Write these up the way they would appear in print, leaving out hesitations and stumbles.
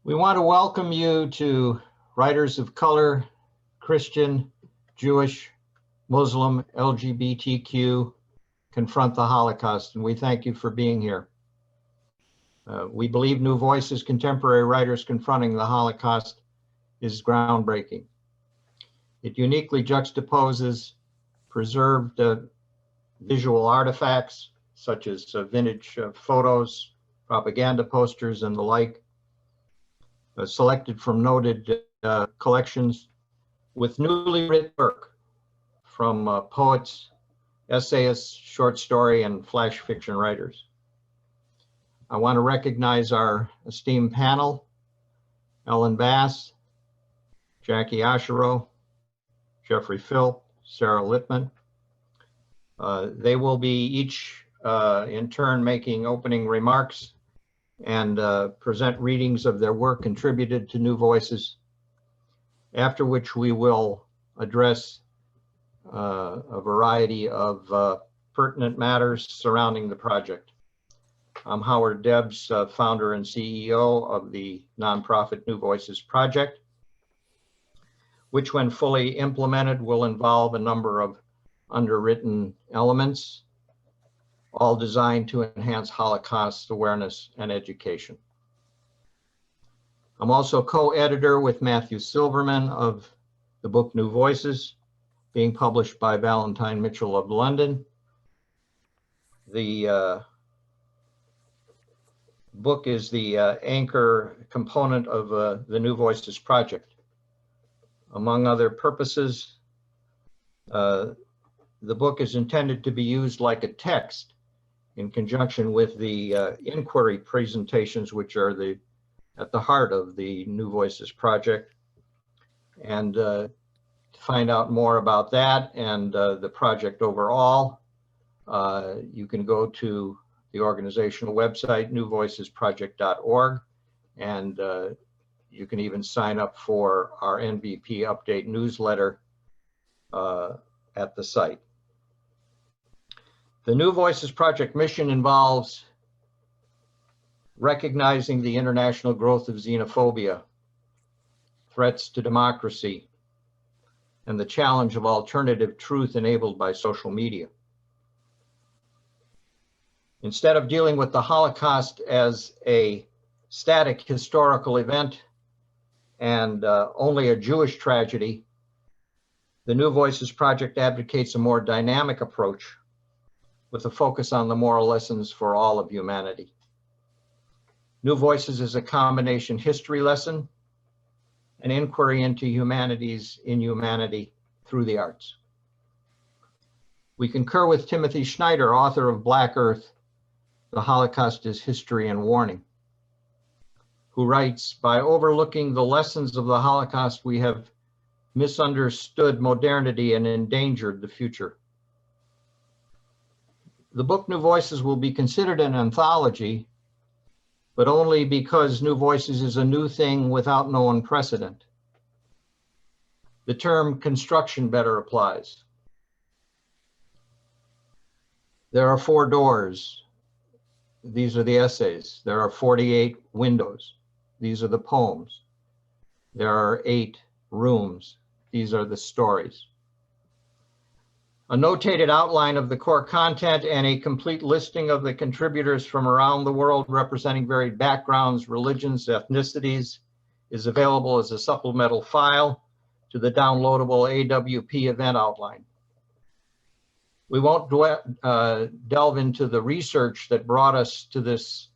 We want to welcome you to Writers of Color, Christian, Jewish, Muslim, LGBTQ, Confront the Holocaust, and we thank you for being here. We believe New Voices, Contemporary Writers Confronting the Holocaust is groundbreaking. It uniquely juxtaposes preserved visual artifacts, such as vintage photos, propaganda posters, and the like, selected from noted collections, with newly written work from poets, essayists, short story, and flash fiction writers. I want to recognize our esteemed panel: Ellen Bass, Jackie Osherow, Jeffrey Philp, Sarah Littman. They will be each in turn making opening remarks and present readings of their work contributed to New Voices, after which we will address a variety of pertinent matters surrounding the project. I'm Howard Debs, founder and CEO of the nonprofit New Voices Project, which when fully implemented will involve a number of underwritten elements, all designed to enhance Holocaust awareness and education. I'm also co-editor with Matthew Silverman of the book New Voices, being published by Valentine Mitchell of London. The book is the anchor component of the New Voices project. Among other purposes, the book is intended to be used like a text in conjunction with the inquiry presentations, which are at the heart of the New Voices project. And to find out more about that and the project overall, you can go to the organizational website, newvoicesproject.org, and you can even sign up for our NVP update newsletter at the site. The New Voices Project mission involves recognizing the international growth of xenophobia, threats to democracy, and the challenge of alternative truth enabled by social media. Instead of dealing with the Holocaust as a static historical event and only a Jewish tragedy, the New Voices Project advocates a more dynamic approach with a focus on the moral lessons for all of humanity. New Voices is a combination history lesson, an inquiry into humanity's inhumanity through the arts. We concur with Timothy Schneider, author of Black Earth, The Holocaust is History and Warning, who writes, "By overlooking the lessons of the Holocaust, we have misunderstood modernity and endangered the future." The book New Voices will be considered an anthology, but only because New Voices is a new thing without known precedent. The term construction better applies. There are 4 doors. These are the essays. There are 48 windows. These are the poems. There are 8 rooms. These are the stories. A notated outline of the core content and a complete listing of the contributors from around the world representing varied backgrounds, religions, ethnicities is available as a supplemental file to the downloadable AWP event outline. We won't delve into the research that brought us to this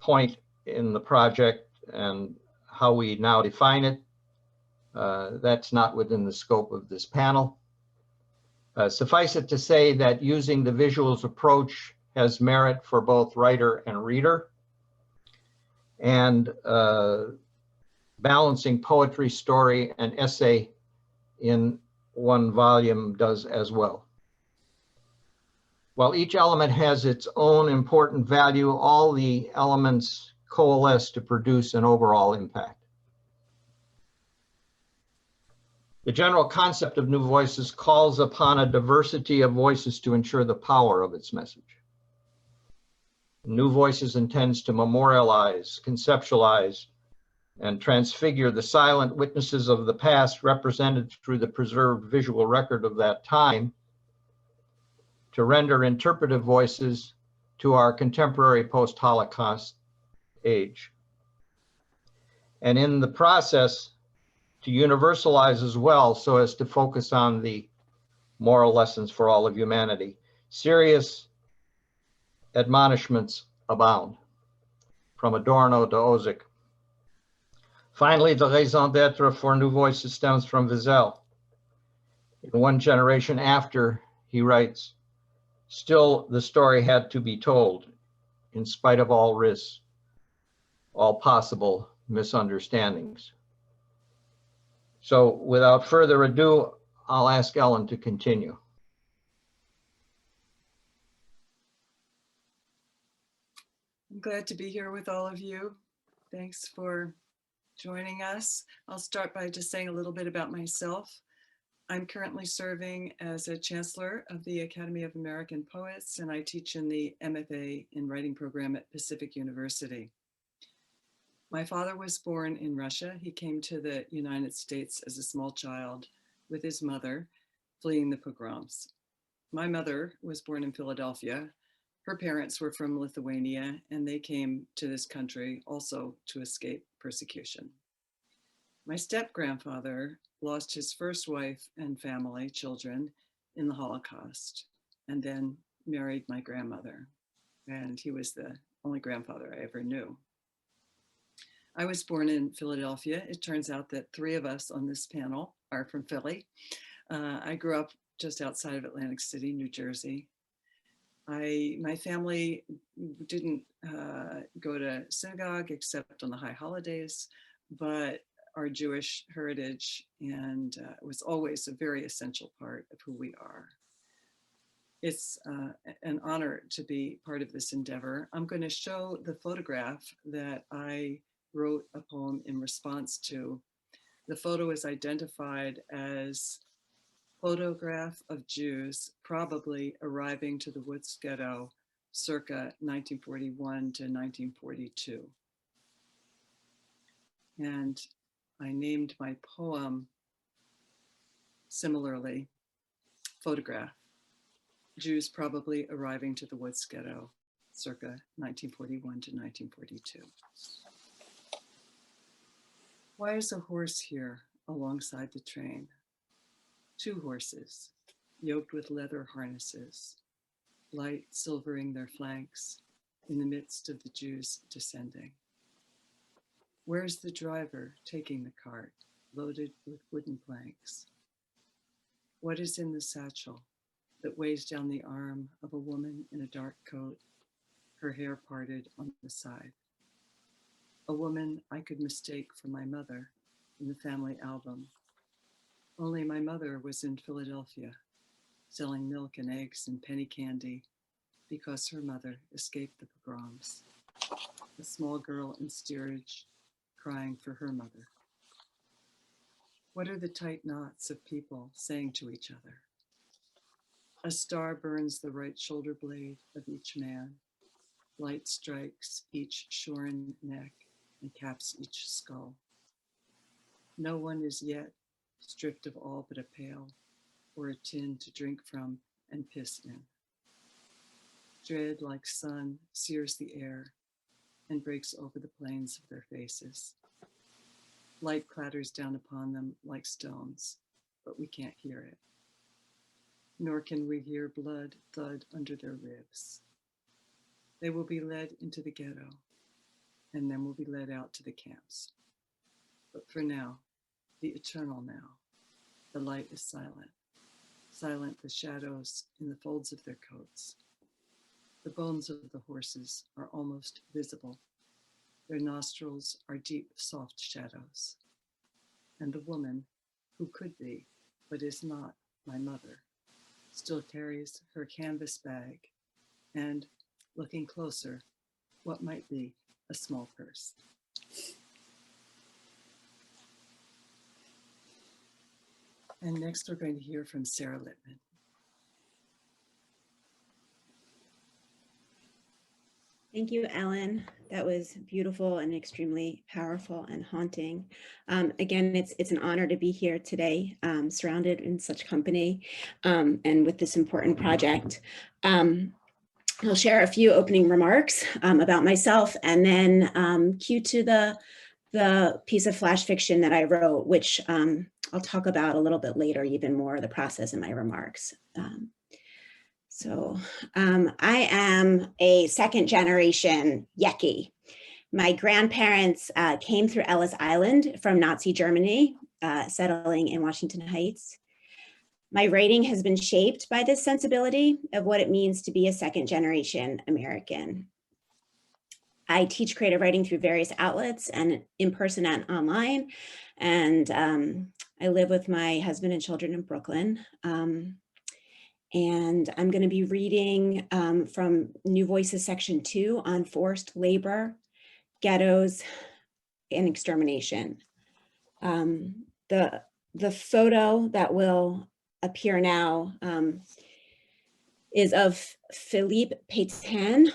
point in the project and how we now define it. That's not within the scope of this panel. Suffice it to say that using the visuals approach has merit for both writer and reader, and balancing poetry, story, and essay in one volume does as well. While each element has its own important value, all the elements coalesce to produce an overall impact. The general concept of New Voices calls upon a diversity of voices to ensure the power of its message. New Voices intends to memorialize, conceptualize, and transfigure the silent witnesses of the past represented through the preserved visual record of that time to render interpretive voices to our contemporary post-Holocaust age. And in the process, to universalize as well so as to focus on the moral lessons for all of humanity. Serious admonishments abound, from Adorno to Ozick. Finally, the raison d'etre for New Voices stems from Wiesel. In one generation after, he writes, still the story had to be told, in spite of all risks, all possible misunderstandings. So without further ado, I'll ask Ellen to continue. I'm glad to be here with all of you. Thanks for joining us. I'll start by just saying a little bit about myself. I'm currently serving as a chancellor of the Academy of American Poets, and I teach in the MFA in Writing program at Pacific University. My father was born in Russia. He came to the United States as a small child with his mother, fleeing the pogroms. My mother was born in Philadelphia. Her parents were from Lithuania, and they came to this country also to escape persecution. My step-grandfather lost his first wife and family, children, in the Holocaust, and then married my grandmother. And he was the only grandfather I ever knew. I was born in Philadelphia. It turns out that 3 of us on this panel are from Philly. I grew up just outside of Atlantic City, New Jersey. My family didn't go to synagogue except on the high holidays, but our Jewish heritage and was always a very essential part of who we are. It's an honor to be part of this endeavor. I'm going to show the photograph that I wrote a poem in response to. The photo is identified as photograph of Jews probably arriving to the Woods Ghetto circa 1941 to 1942. And I named my poem similarly, photograph, Jews probably arriving to the Woods Ghetto circa 1941 to 1942. Why is a horse here alongside the train? 2 horses, yoked with leather harnesses, light silvering their flanks in the midst of the Jews descending. Where's the driver taking the cart, loaded with wooden planks? What is in the satchel that weighs down the arm of a woman in a dark coat, her hair parted on the side? A woman I could mistake for my mother in the family album. Only my mother was in Philadelphia, selling milk and eggs and penny candy because her mother escaped the pogroms. A small girl in steerage crying for her mother. What are the tight knots of people saying to each other? A star burns the right shoulder blade of each man. Light strikes each shorn neck and caps each skull. No one is yet stripped of all but a pail or a tin to drink from and piss in. Dread like sun sears the air and breaks over the plains of their faces. Light clatters down upon them like stones, but we can't hear it. Nor can we hear blood thud under their ribs. They will be led into the ghetto and then will be led out to the camps. But for now, the eternal now, the light is silent. Silent the shadows in the folds of their coats. The bones of the horses are almost visible. Their nostrils are deep, soft shadows. And the woman, who could be, but is not my mother, still carries her canvas bag and, looking closer, what might be a small purse. And next we're going to hear from Sarah Littman. Thank you, Ellen. That was beautiful and extremely powerful and haunting. Again, it's an honor to be here today, surrounded in such company and with this important project. I'll share a few opening remarks about myself and then cue to the piece of flash fiction that I wrote, which I'll talk about a little bit later, even more the process in my remarks. I am a second generation Yeki. My grandparents came through Ellis Island from Nazi Germany, settling in Washington Heights. My writing has been shaped by this sensibility of what it means to be a second generation American. I teach creative writing through various outlets and in person and online. And I live with my husband and children in Brooklyn. And I'm going to be reading from New Voices Section 2 on forced labor, ghettos, and extermination. The photo that will appear now is of Philippe Pétain.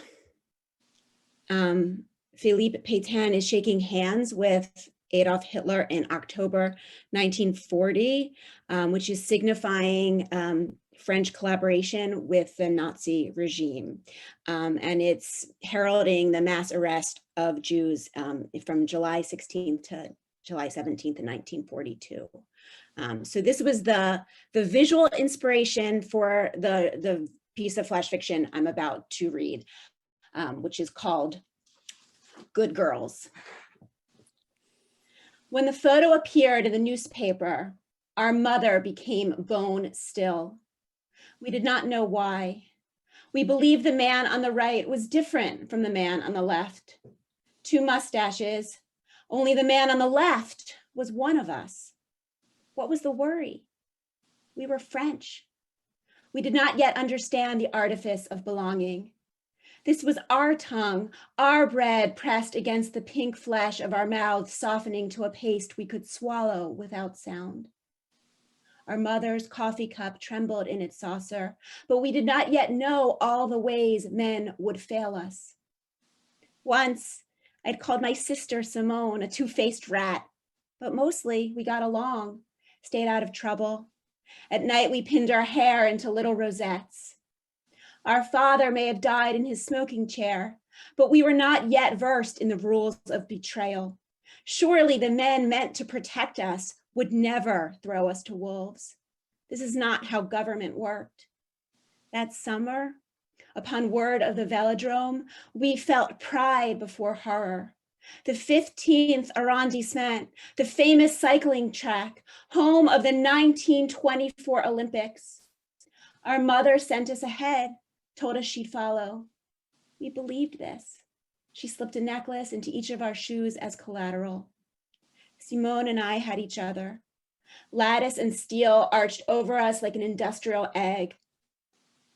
Philippe Pétain is shaking hands with Adolf Hitler in October 1940, which is signifying French collaboration with the Nazi regime. And it's heralding the mass arrest of Jews from July 16th to July 17th in 1942. So this was the visual inspiration for the piece of flash fiction I'm about to read, which is called Good Girls. When the photo appeared in the newspaper, our mother became bone still. We did not know why. We believed the man on the right was different from the man on the left. 2 mustaches, only the man on the left was one of us. What was the worry? We were French. We did not yet understand the artifice of belonging. This was our tongue, our bread pressed against the pink flesh of our mouths, softening to a paste we could swallow without sound. Our mother's coffee cup trembled in its saucer, but we did not yet know all the ways men would fail us. Once, I'd called my sister Simone a two-faced rat, but mostly we got along, stayed out of trouble. At night, we pinned our hair into little rosettes. Our father may have died in his smoking chair, but we were not yet versed in the rules of betrayal. Surely the men meant to protect us would never throw us to wolves. This is not how government worked. That summer, upon word of the velodrome, we felt pride before horror. The 15th arrondissement, the famous cycling track, home of the 1924 Olympics. Our mother sent us ahead, told us she'd follow. We believed this. She slipped a necklace into each of our shoes as collateral. Simone and I had each other. Lattice and steel arched over us like an industrial egg.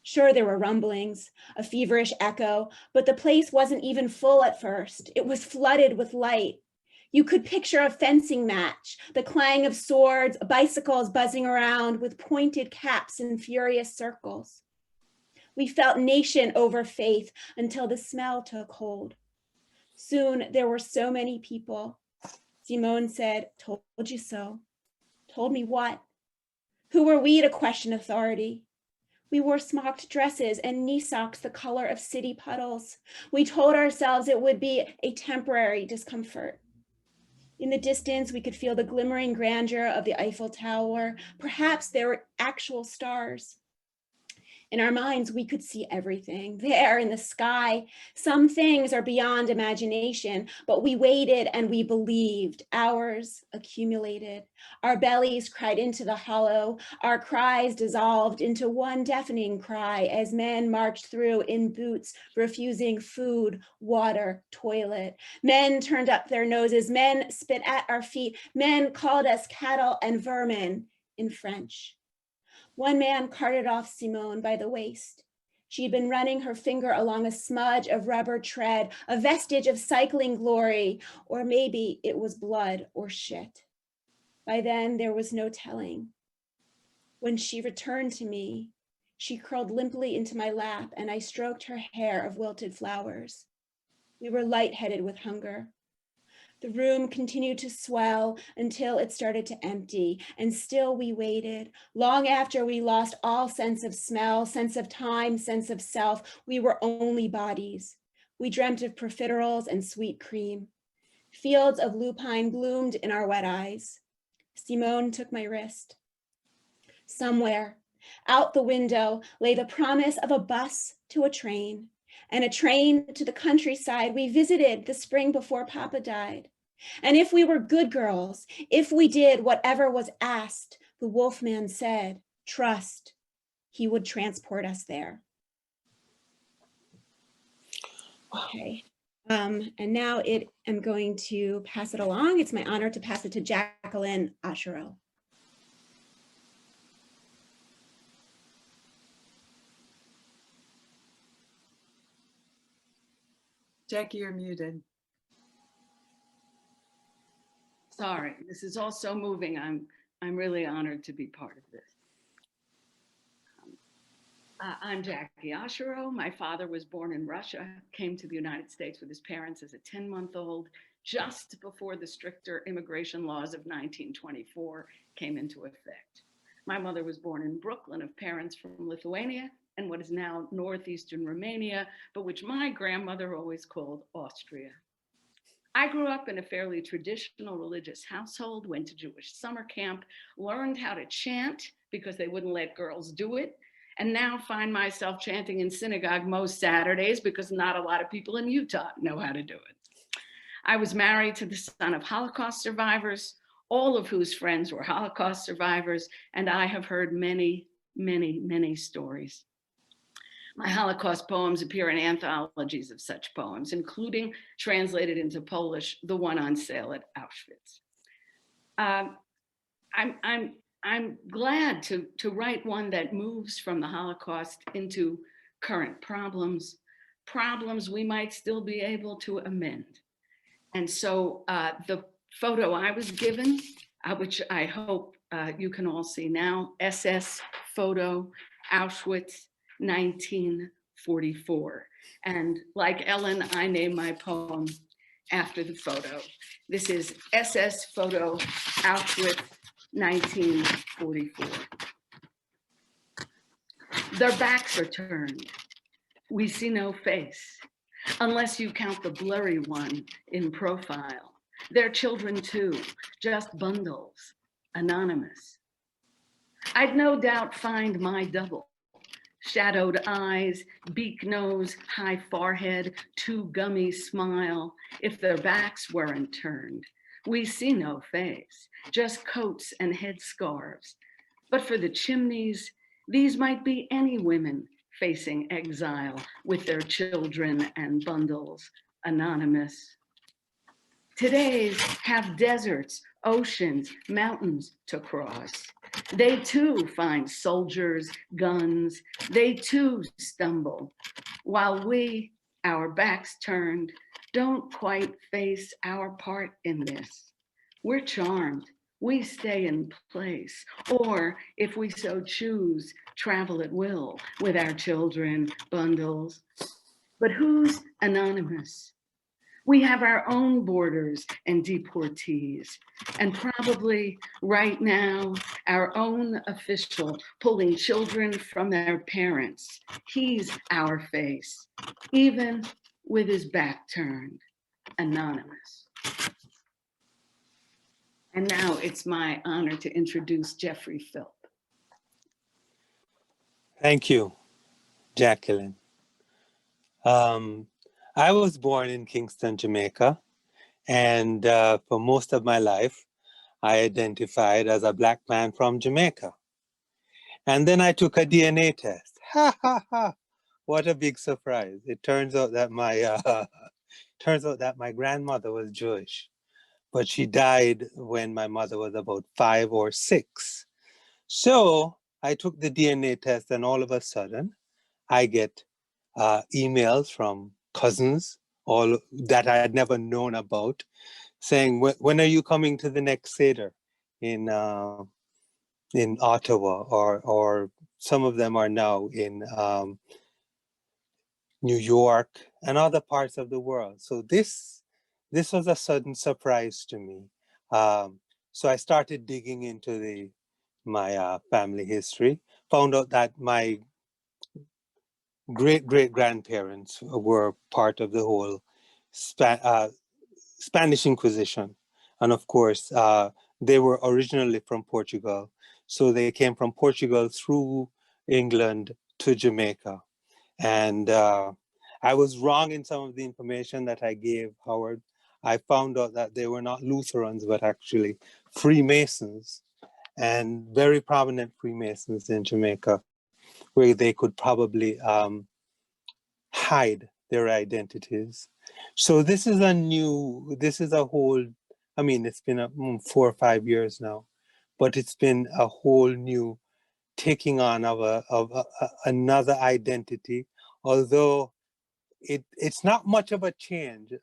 Sure, there were rumblings, a feverish echo, but the place wasn't even full at first. It was flooded with light. You could picture a fencing match, the clang of swords, bicycles buzzing around with pointed caps in furious circles. We felt nation over faith until the smell took hold. Soon there were so many people. Simone said, "Told you so." Told me what? Who were we to question authority? We wore smocked dresses and knee socks the color of city puddles. We told ourselves it would be a temporary discomfort. In the distance, we could feel the glimmering grandeur of the Eiffel Tower. Perhaps there were actual stars. In our minds, we could see everything there in the sky. Some things are beyond imagination, but we waited and we believed. Hours accumulated. Our bellies cried into the hollow. Our cries dissolved into one deafening cry as men marched through in boots, refusing food, water, toilet. Men turned up their noses. Men spit at our feet. Men called us cattle and vermin in French. One man carted off Simone by the waist. She'd been running her finger along a smudge of rubber tread, a vestige of cycling glory, or maybe it was blood or shit. By then, there was no telling. When she returned to me, she curled limply into my lap and I stroked her hair of wilted flowers. We were lightheaded with hunger. The room continued to swell until it started to empty, and still we waited. Long after we lost all sense of smell, sense of time, sense of self, we were only bodies. We dreamt of profiteroles and sweet cream. Fields of lupine bloomed in our wet eyes. Simone took my wrist. Somewhere, out the window, lay the promise of a bus to a train, and a train to the countryside we visited the spring before Papa died. And if we were good girls, if we did whatever was asked, the wolfman said, trust, he would transport us there. Okay, and now I'm going to pass it along. It's my honor to pass it to Jacqueline Ashero. Jackie, you're muted. Sorry, this is all so moving. I'm really honored to be part of this. I'm Jackie Ashero. My father was born in Russia, came to the United States with his parents as a 10-month-old, just before the stricter immigration laws of 1924 came into effect. My mother was born in Brooklyn of parents from Lithuania and what is now northeastern Romania, but which my grandmother always called Austria. I grew up in a fairly traditional religious household, went to Jewish summer camp, learned how to chant because they wouldn't let girls do it, and now find myself chanting in synagogue most Saturdays because not a lot of people in Utah know how to do it. I was married to the son of Holocaust survivors, all of whose friends were Holocaust survivors, and I have heard many, many, many stories. My Holocaust poems appear in anthologies of such poems, including, translated into Polish, the one on sale at Auschwitz. I'm glad to write one that moves from the Holocaust into current problems we might still be able to amend. And so the photo I was given, which I hope you can all see now, SS photo, Auschwitz, 1944. And like Ellen, I named my poem after the photo. This is SS photo, Auschwitz, 1944. Their backs are turned. We see no face, unless you count the blurry one in profile. Their children too, just bundles, anonymous. I'd no doubt find my double. Shadowed eyes, beak nose, high forehead, too gummy smile, if their backs weren't turned. We see no face, just coats and headscarves. But for the chimneys, these might be any women facing exile with their children and bundles, anonymous. Today's have deserts, oceans, mountains to cross. They too find soldiers, guns, they too stumble, while we, our backs turned, don't quite face our part in this. We're charmed, we stay in place, or if we so choose, travel at will with our children, bundles. But who's anonymous? We have our own borders and deportees, and probably right now, our own official pulling children from their parents. He's our face, even with his back turned, anonymous. And now it's my honor to introduce Jeffrey Philp. Thank you, Jacqueline. I was born in Kingston, Jamaica, and for most of my life, I identified as a Black man from Jamaica. And then I took a DNA test. Ha ha ha! What a big surprise! It turns out that my grandmother was Jewish, but she died when my mother was about 5 or 6. So I took the DNA test, and all of a sudden, I get emails from cousins, all that I had never known about, saying, "When are you coming to the next Seder in Ottawa?" Or some of them are now in New York, and other parts of the world. So this was a sudden surprise to me. So I started digging into my family history, found out that my great-great-grandparents were part of the whole Spanish Inquisition. And of course, they were originally from Portugal. So they came from Portugal through England to Jamaica. And I was wrong in some of the information that I gave Howard. I found out that they were not Lutherans, but actually Freemasons, and very prominent Freemasons in Jamaica, where they could probably hide their identities. So this is a whole, I mean, it's been 4 or 5 years now, but it's been a whole new taking on of another identity, although it's not much of a change.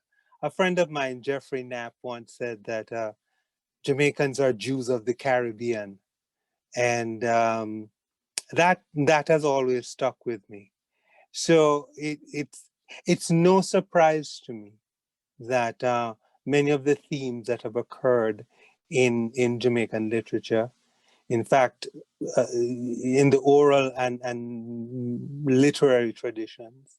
A friend of mine, Jeffrey Knapp, once said that Jamaicans are Jews of the Caribbean, and that has always stuck with me. So it's no surprise to me that many of the themes that have occurred in Jamaican literature, in fact, in the oral and literary traditions,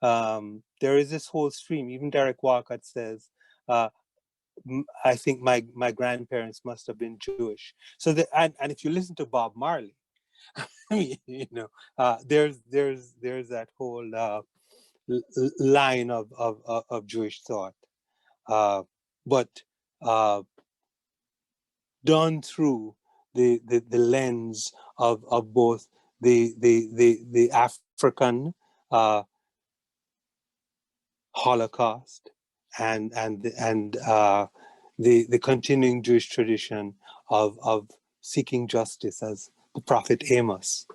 there is this whole stream. Even Derek Walcott says, I think my grandparents must have been Jewish. So and if you listen to Bob Marley, I mean, there's that whole line of Jewish thought, but done through the lens of both the African Holocaust and the continuing Jewish tradition of seeking justice, as the prophet Amos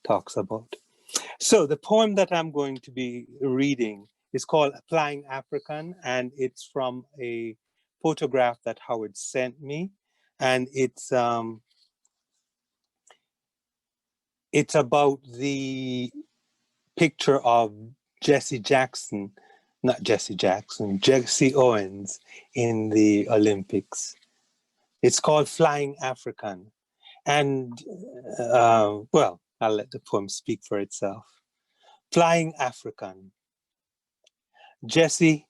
talks about. So the poem that I'm going to be reading is called Applying African, and it's from a photograph that Howard sent me, and it's about the picture of Jesse Owens in the Olympics. It's called Flying African. And, well, I'll let the poem speak for itself. Flying African. Jesse,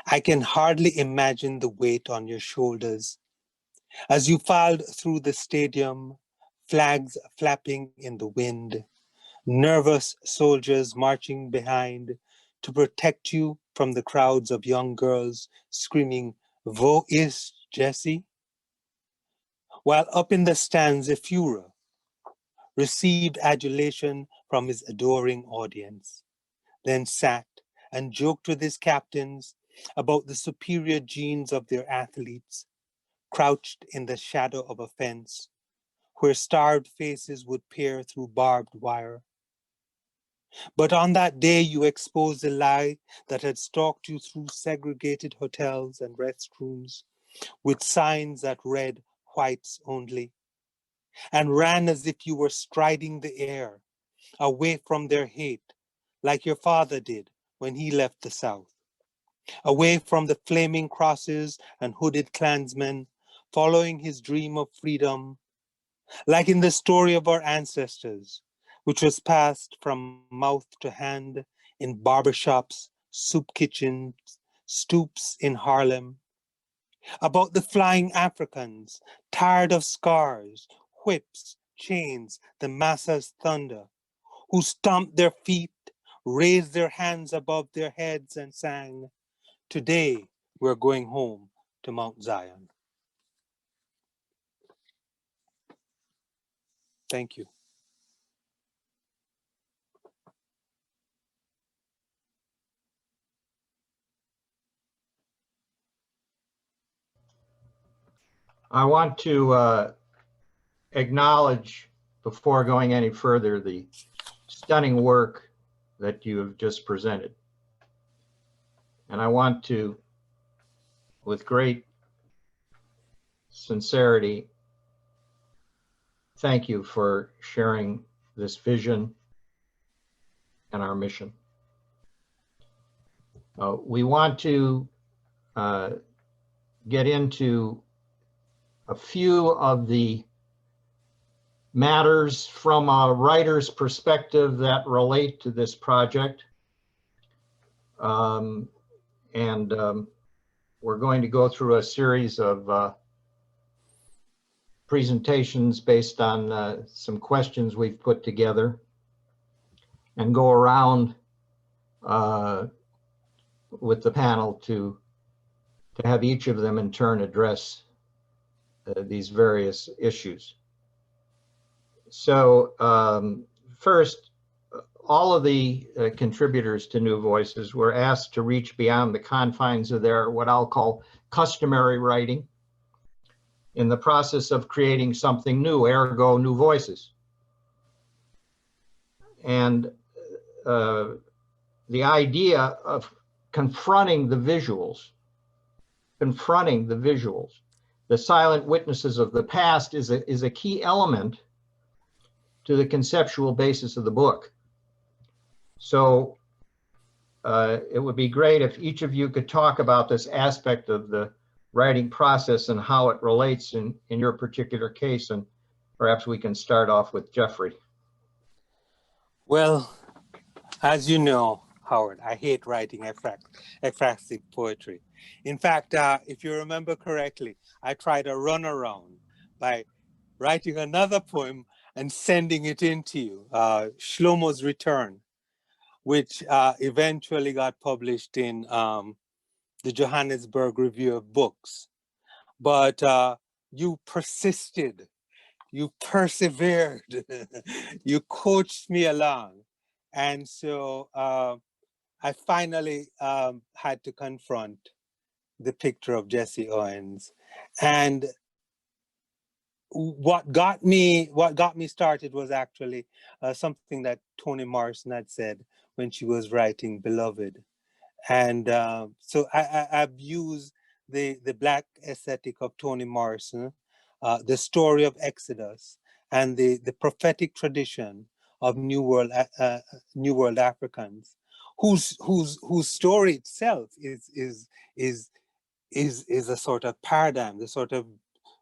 I can hardly imagine the weight on your shoulders as you filed through the stadium, flags flapping in the wind, nervous soldiers marching behind to protect you from the crowds of young girls screaming, "Wo ist Jesse?" While up in the stands, a Führer received adulation from his adoring audience, then sat and joked with his captains about the superior genes of their athletes, crouched in the shadow of a fence where starved faces would peer through barbed wire. But on that day, you exposed a lie that had stalked you through segregated hotels and restrooms with signs that read whites only, and ran as if you were striding the air, away from their hate, like your father did when he left the South, away from the flaming crosses and hooded Klansmen, following his dream of freedom, like in the story of our ancestors, which was passed from mouth to hand in barbershops, soup kitchens, stoops in Harlem, about the flying Africans, tired of scars, whips, chains, the massa's thunder, who stomped their feet, raised their hands above their heads and sang, "Today we're going home to Mount Zion." Thank you. I want to acknowledge, before going any further, the stunning work that you have just presented. And I want to, with great sincerity, thank you for sharing this vision and our mission. We want to get into a few of the matters from a writer's perspective that relate to this project. We're going to go through a series of presentations based on some questions we've put together and go around with the panel to have each of them in turn address these various issues. So first, all of the contributors to New Voices were asked to reach beyond the confines of their, what I'll call, customary writing in the process of creating something new, ergo New Voices. And the idea of confronting the visuals, the silent witnesses of the past is a key element to the conceptual basis of the book. So it would be great if each of you could talk about this aspect of the writing process and how it relates in your particular case. And perhaps we can start off with Jeffrey. Well, as you know, Howard, I hate writing ekphrastic poetry. In fact, if you remember correctly, I tried a runaround by writing another poem and sending it into you, Shlomo's Return, which eventually got published in the Johannesburg Review of Books. But you persisted, you persevered, you coached me along. And so I finally had to confront the picture of Jesse Owens. And what got me started was actually something that Toni Morrison had said when she was writing Beloved. And so I've used the Black aesthetic of Toni Morrison, the story of Exodus, and the prophetic tradition of New World Africans, whose story itself is a sort of paradigm, the sort of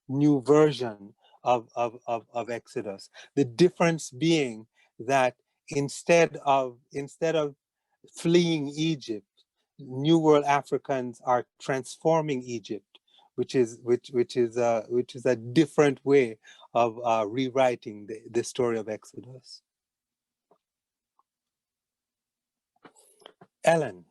new version of Exodus. The difference being that instead of fleeing Egypt, New World Africans are transforming Egypt, which is a different way of rewriting the story of Exodus. Ellen.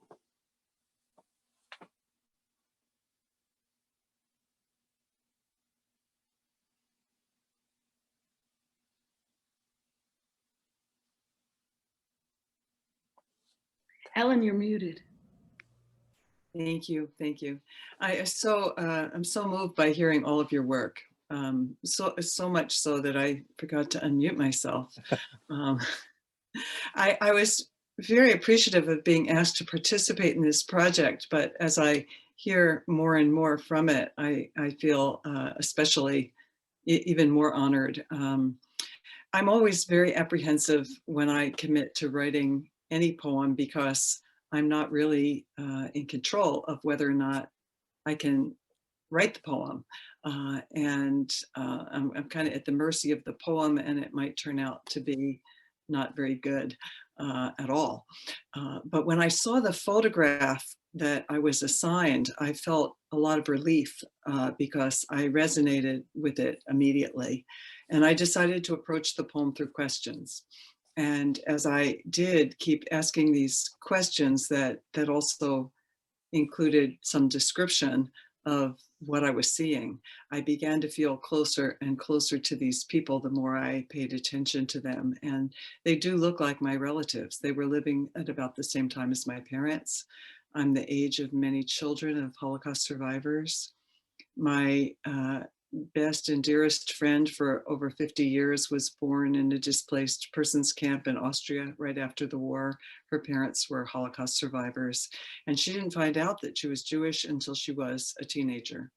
Ellen, you're muted. Thank you, thank you. I'm so moved by hearing all of your work. So much so that I forgot to unmute myself. I was very appreciative of being asked to participate in this project, but as I hear more and more from it, I feel especially even more honored. I'm always very apprehensive when I commit to writing any poem because I'm not really in control of whether or not I can write the poem. I'm kind of at the mercy of the poem, and it might turn out to be not very good at all. But when I saw the photograph that I was assigned, I felt a lot of relief because I resonated with it immediately. And I decided to approach the poem through questions. And as I did keep asking these questions that also included some description of what I was seeing, I began to feel closer and closer to these people the more I paid attention to them. And they do look like my relatives. They were living at about the same time as my parents. I'm the age of many children of Holocaust survivors. My best and dearest friend for over 50 years was born in a displaced persons camp in Austria right after the war. Her parents were Holocaust survivors, and she didn't find out that she was Jewish until she was a teenager.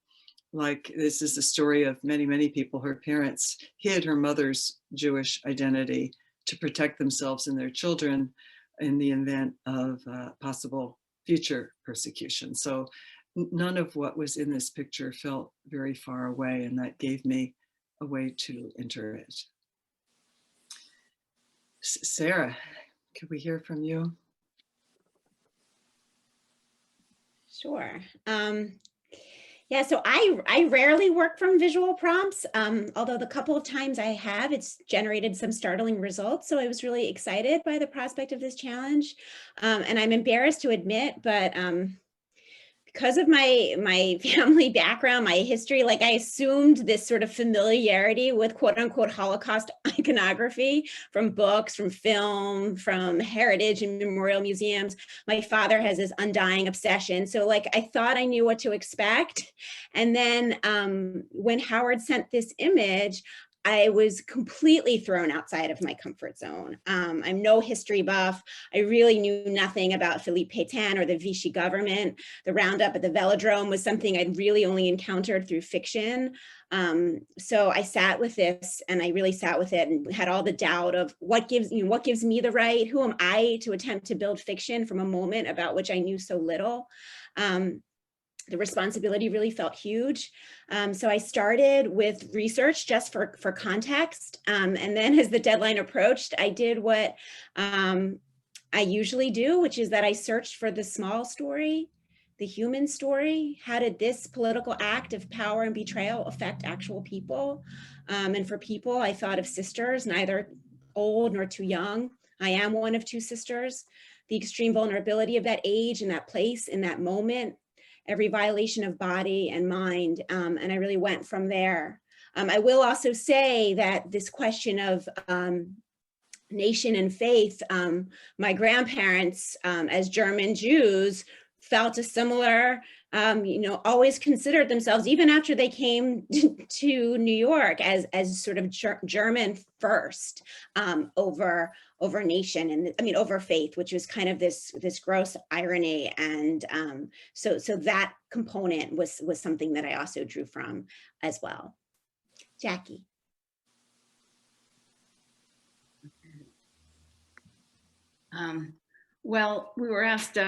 Like, this is the story of many, many people. Her parents hid her mother's Jewish identity to protect themselves and their children in the event of possible future persecution. So none of what was in this picture felt very far away, and that gave me a way to enter it. Sarah, could we hear from you? Sure. Yeah, so I rarely work from visual prompts, although the couple of times I have, it's generated some startling results. So I was really excited by the prospect of this challenge. And I'm embarrassed to admit, but because of my family background, my history, like I assumed this sort of familiarity with quote unquote Holocaust iconography from books, from film, from heritage and memorial museums. My father has this undying obsession. So like I thought I knew what to expect. And then when Howard sent this image, I was completely thrown outside of my comfort zone. I'm no history buff. I really knew nothing about Philippe Pétain or the Vichy government. The roundup at the Velodrome was something I'd really only encountered through fiction. So I sat with this, and I really sat with it and had all the doubt of what gives me the right? Who am I to attempt to build fiction from a moment about which I knew so little? The responsibility really felt huge. So I started with research just for context. And then as the deadline approached, I did what I usually do, which is that I searched for the small story, the human story. How did this political act of power and betrayal affect actual people? And for people, I thought of sisters, neither old nor too young. I am one of two sisters. The extreme vulnerability of that age and that place in that moment, every violation of body and mind, and I really went from there. I will also say that this question of nation and faith, my grandparents as German Jews felt a similar, always considered themselves, even after they came to New York, as sort of German first over nation, and over faith, which was kind of this gross irony. And so that component was something that I also drew from as well. Jackie. Well, we were asked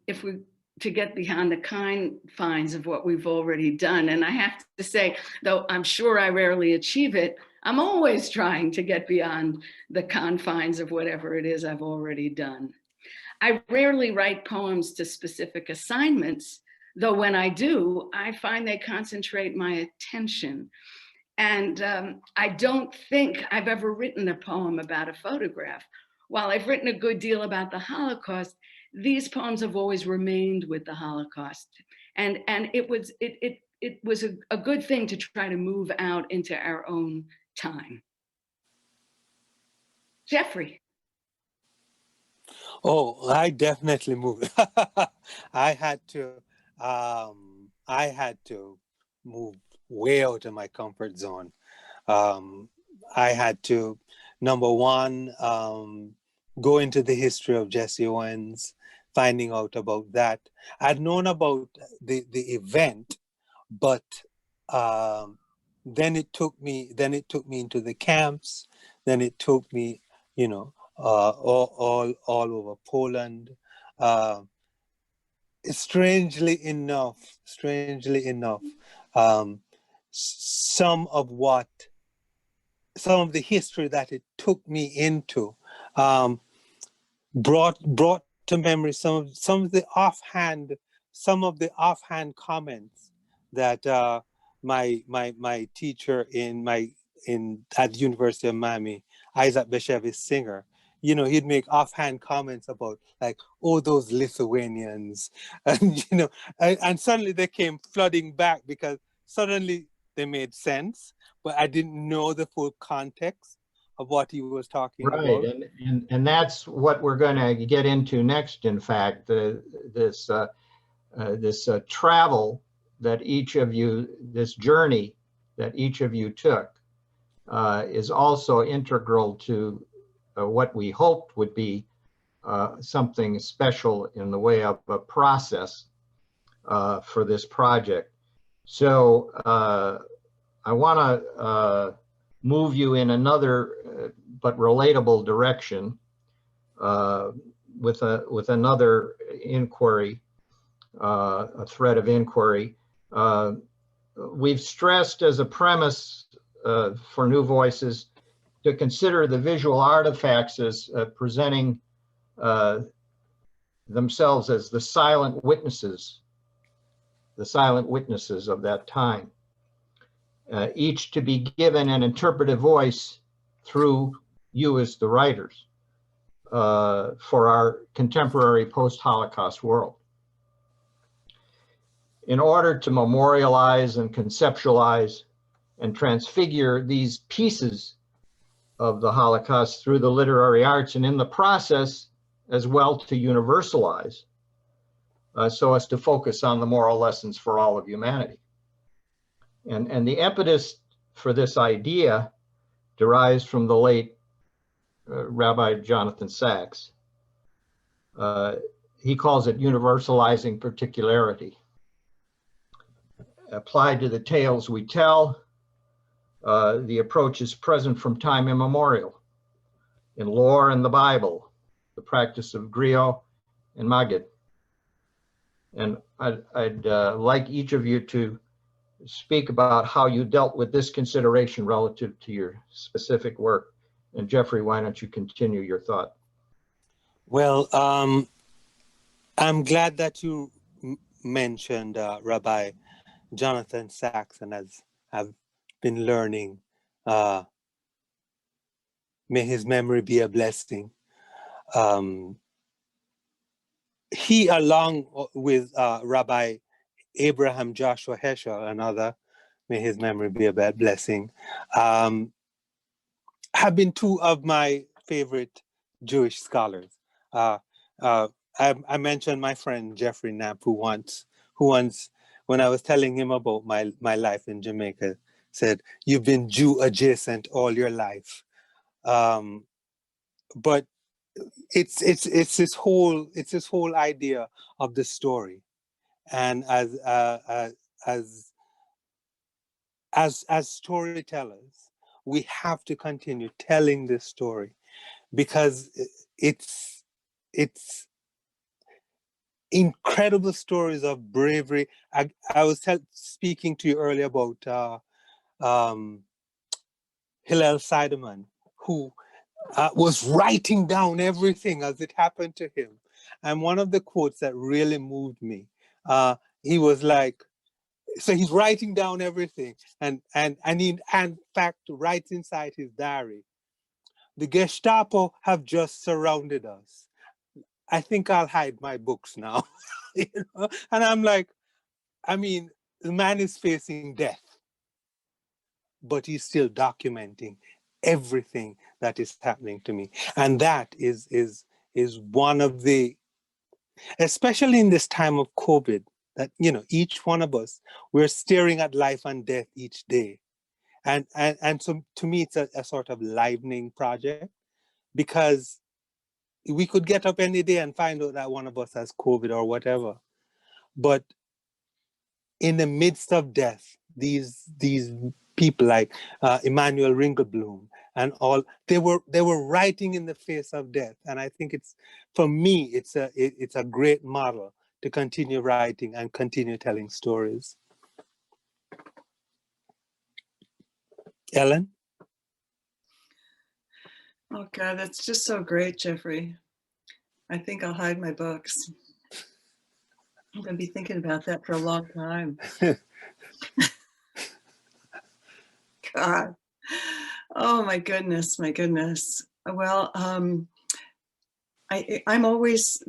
if we to get beyond the confines of what we've already done. And I have to say, though I'm sure I rarely achieve it, I'm always trying to get beyond the confines of whatever it is I've already done. I rarely write poems to specific assignments, though when I do, I find they concentrate my attention. And I don't think I've ever written a poem about a photograph. While I've written a good deal about the Holocaust, these poems have always remained with the Holocaust. And it was a good thing to try to move out into our own time. Jeffrey. Oh, I definitely moved. I had to move way out of my comfort zone. I had to, number one, go into the history of Jesse Owens, finding out about that. I'd known about the event, but then it took me into the camps. Then it took me, all over Poland. Strangely enough, some of the history that it took me into brought to memory some of the offhand comments that my teacher at the University of Miami, Isaac Bashevis Singer, he'd make offhand comments about like, oh, those Lithuanians, and and suddenly they came flooding back because suddenly they made sense, but I didn't know the full context of what he was talking about. Right, and that's what we're going to get into next. In fact, this travel that each of you, this journey that each of you took, is also integral to what we hoped would be something special in the way of a process for this project. So I want to move you in another but relatable direction with another inquiry. a thread of inquiry. We've stressed as a premise for New Voices to consider the visual artifacts as presenting themselves as the silent witnesses of that time, each to be given an interpretive voice through you as the writers for our contemporary post-Holocaust world. In order to memorialize and conceptualize and transfigure these pieces of the Holocaust through the literary arts, and in the process as well to universalize so as to focus on the moral lessons for all of humanity. And the impetus for this idea derives from the late Rabbi Jonathan Sacks. He calls it universalizing particularity. Applied to the tales we tell, the approach is present from time immemorial in lore and the Bible, the practice of griot and maggid. And I'd like each of you to speak about how you dealt with this consideration relative to your specific work. And Jeffrey, why don't you continue your thought? Well, I'm glad that you mentioned Rabbi Jonathan Sacks, and as I've been learning, may his memory be a blessing. He, along with Rabbi Abraham Joshua Heschel, another, may his memory be a blessing, have been two of my favorite Jewish scholars. I mentioned my friend Jeffrey Knapp, who once, when I was telling him about my life in Jamaica, said, "You've been Jew adjacent all your life." But it's this whole idea of the story, and as storytellers, we have to continue telling this story because it's incredible stories of bravery. I was speaking to you earlier about Hillel Seidemann, who was writing down everything as it happened to him. And one of the quotes that really moved me, he was like, so he's writing down everything, and he in fact writes inside his diary, "The Gestapo have just surrounded us. I think I'll hide my books now." You know? And I'm like, I mean, the man is facing death, but he's still documenting everything that is happening to me. And that is one of the, especially in this time of COVID, that, you know, each one of us, we're staring at life and death each day. And so to me, it's a sort of livening project, because we could get up any day and find out that one of us has COVID or whatever. But in the midst of death, these people like Emmanuel Ringelblum and all, they were writing in the face of death. And I think for me, it's a great model to continue writing and continue telling stories. Ellen? Oh God, that's just so great, Jeffrey. I think I'll hide my books. I'm gonna be thinking about that for a long time. God. Oh my goodness, my goodness. Well, I'm always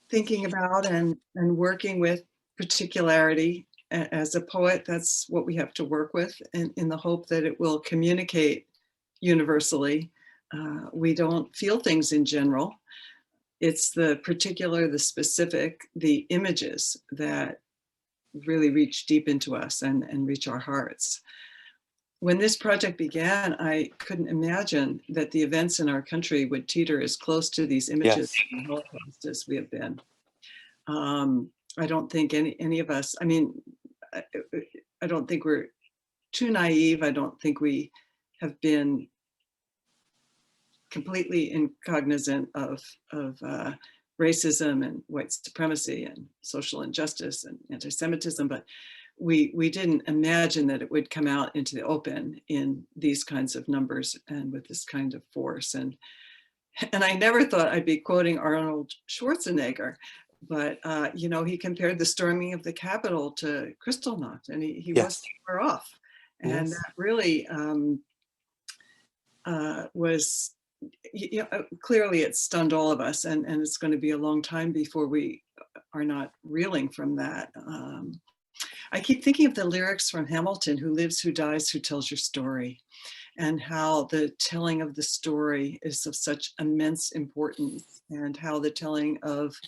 thinking about and working with particularity. As a poet, that's what we have to work with, in the hope that it will communicate universally. We don't feel things in general. It's the particular, the specific, the images that really reach deep into us and reach our hearts. When this project began, I couldn't imagine that the events in our country would teeter as close to these images of the Holocaust as we have been. I don't think any of us, I mean, I don't think we're too naive. I don't think we have been completely incognizant of racism and white supremacy and social injustice and anti-Semitism, but we didn't imagine that it would come out into the open in these kinds of numbers and with this kind of force. And I never thought I'd be quoting Arnold Schwarzenegger, but you know, he compared the storming of the Capitol to Kristallnacht, and he Yes. wasn't far off. And Yes. that really was, you know, clearly it stunned all of us, and it's going to be a long time before we are not reeling from that. I keep thinking of the lyrics from Hamilton, "Who lives, who dies, who tells your story," and how the telling of the story is of such immense importance, and how the telling of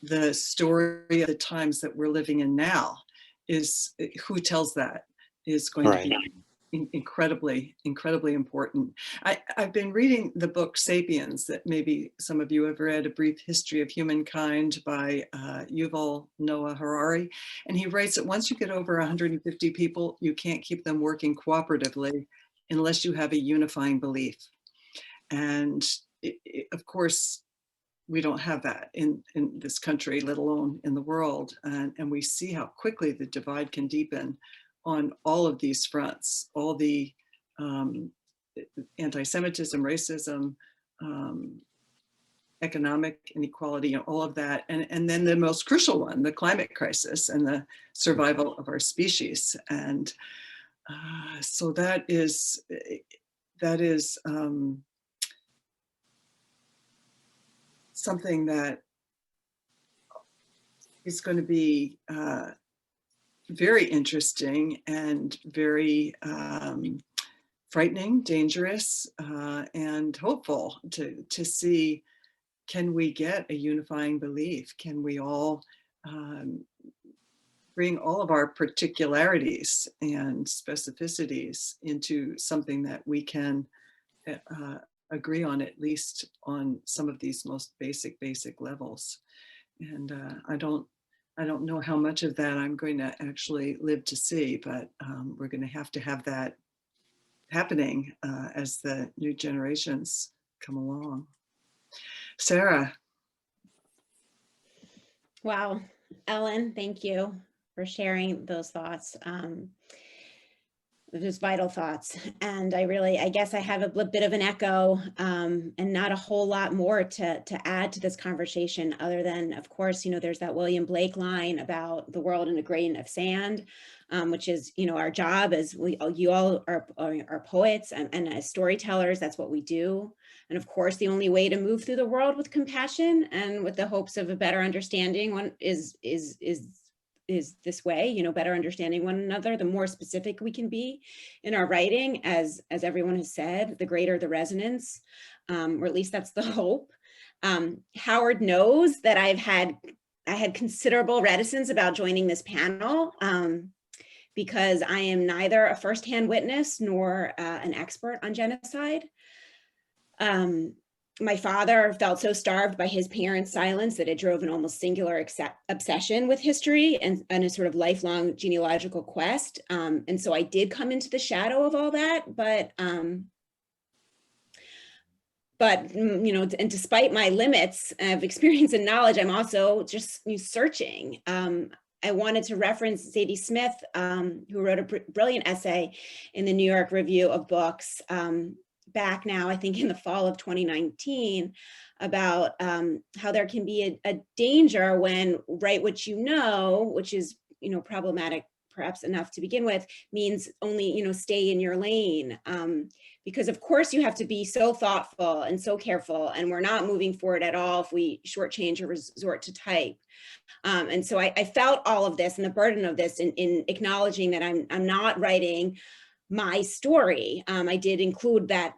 the story of the times that we're living in now is, who tells that is going to be incredibly, incredibly important. I've been reading the book Sapiens, that maybe some of you have read, A Brief History of Humankind by Yuval Noah Harari. And he writes that once you get over 150 people, you can't keep them working cooperatively unless you have a unifying belief. And of course, we don't have that in this country, let alone in the world. And we see how quickly the divide can deepen on all of these fronts, all the anti-Semitism, racism, economic inequality, and all of that. And then the most crucial one, the climate crisis and the survival of our species. And so that is something that is going to be very interesting and very frightening, dangerous, and hopeful to see, can we get a unifying belief? Can we all bring all of our particularities and specificities into something that we can agree on, at least on some of these most basic levels? And I don't know how much of that I'm going to actually live to see, but we're going to have that happening as the new generations come along. Sarah. Wow, Ellen, thank you for sharing those thoughts. Those vital thoughts. And I guess I have a bit of an echo and not a whole lot more to add to this conversation, other than, of course, you know, there's that William Blake line about the world in a grain of sand, which is, you know, our job as you all are poets and as storytellers. That's what we do. And of course, the only way to move through the world with compassion and with the hopes of a better understanding is this way, you know, better understanding one another. The more specific we can be in our writing, as everyone has said, the greater the resonance, or at least that's the hope. Howard knows that I had considerable reticence about joining this panel because I am neither a firsthand witness nor an expert on genocide. My father felt so starved by his parents' silence that it drove an almost singular obsession with history and a sort of lifelong genealogical quest. And so I did come into the shadow of all that, but you know, and despite my limits of experience and knowledge, I'm also just searching. I wanted to reference Zadie Smith, who wrote a brilliant essay in the New York Review of Books back now, I think in the fall of 2019, about how there can be a danger when write what you know, which is, you know, problematic perhaps enough to begin with, means only, you know, stay in your lane. Because of course you have to be so thoughtful and so careful, and we're not moving forward at all if we shortchange or resort to type. And so I felt all of this and the burden of this in acknowledging that I'm not writing my story. I did include that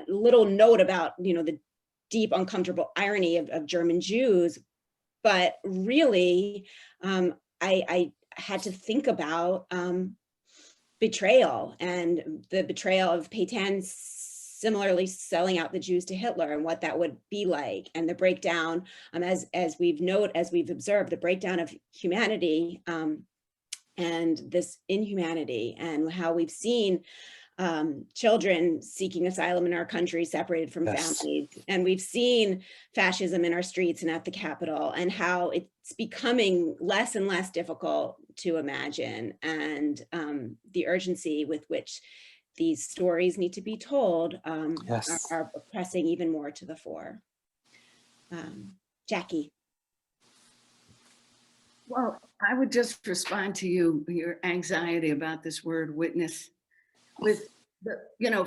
little note about, you know, the deep uncomfortable irony of German Jews, but really I had to think about betrayal and the betrayal of Pétain similarly selling out the Jews to Hitler and what that would be like, and the breakdown, as we've observed, the breakdown of humanity and this inhumanity, and how we've seen children seeking asylum in our country, separated from Yes. families. And we've seen fascism in our streets and at the Capitol, and how it's becoming less and less difficult to imagine, and the urgency with which these stories need to be told Yes. are pressing even more to the fore. Jackie. Well, I would just respond to your anxiety about this word witness with